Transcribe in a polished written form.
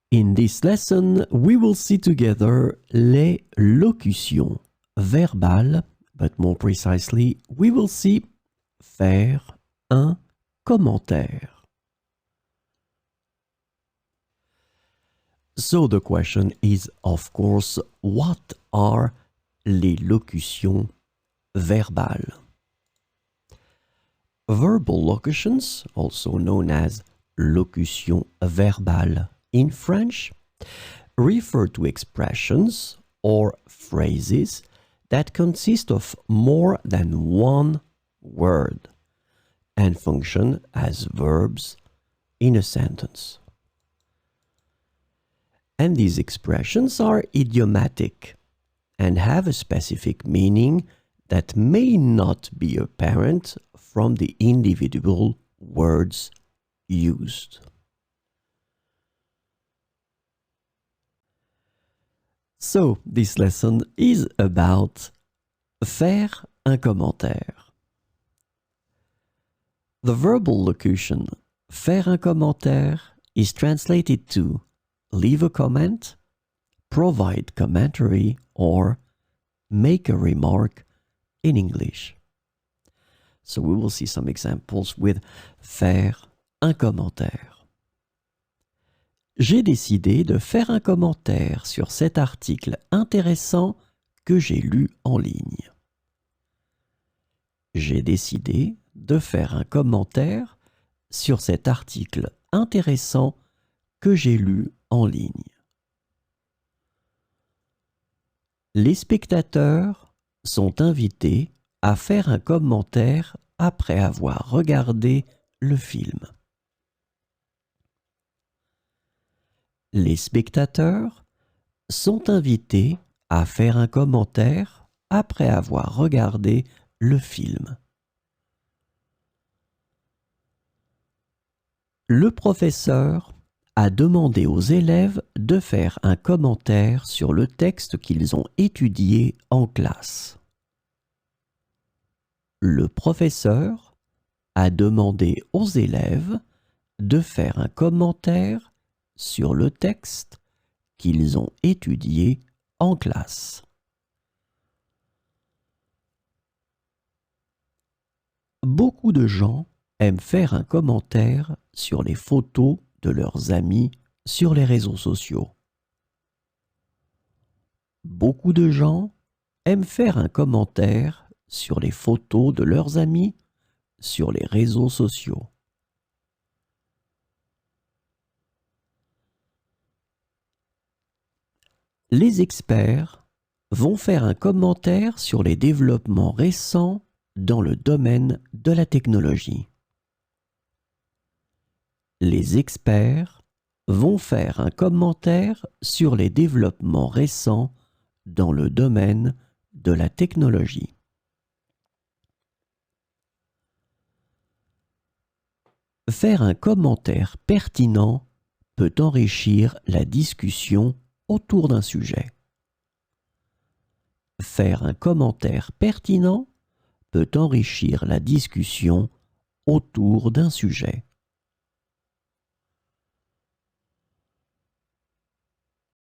In this lesson, we will see together les locutions verbales, but more precisely, we will see faire un commentaire. So the question is, of course, what are les locutions verbales? Verbal locutions, also known as locutions verbales in French, refer to expressions or phrases that consist of more than one word and function as verbs in a sentence. And these expressions are idiomatic and have a specific meaning that may not be apparent from the individual words used. So, this lesson is about faire un commentaire. The verbal locution faire un commentaire is translated to leave a comment, provide commentary, or make a remark in English. So we will see some examples with faire un commentaire. J'ai décidé de faire un commentaire sur cet article intéressant que j'ai lu en ligne. J'ai décidé de faire un commentaire sur cet article intéressant que j'ai lu en ligne. Les spectateurs sont invités à faire un commentaire après avoir regardé le film. Les spectateurs sont invités à faire un commentaire après avoir regardé le film. Le professeur a demandé aux élèves de faire un commentaire sur le texte qu'ils ont étudié en classe. Le professeur a demandé aux élèves de faire un commentaire sur le texte qu'ils ont étudié en classe. Beaucoup de gens aiment faire un commentaire sur les photos de leurs amis sur les réseaux sociaux. Beaucoup de gens aiment faire un commentaire sur les photos de leurs amis sur les réseaux sociaux. Les experts vont faire un commentaire sur les développements récents dans le domaine de la technologie. Les experts vont faire un commentaire sur les développements récents dans le domaine de la technologie. Faire un commentaire pertinent peut enrichir la discussion autour d'un sujet. Faire un commentaire pertinent peut enrichir la discussion autour d'un sujet.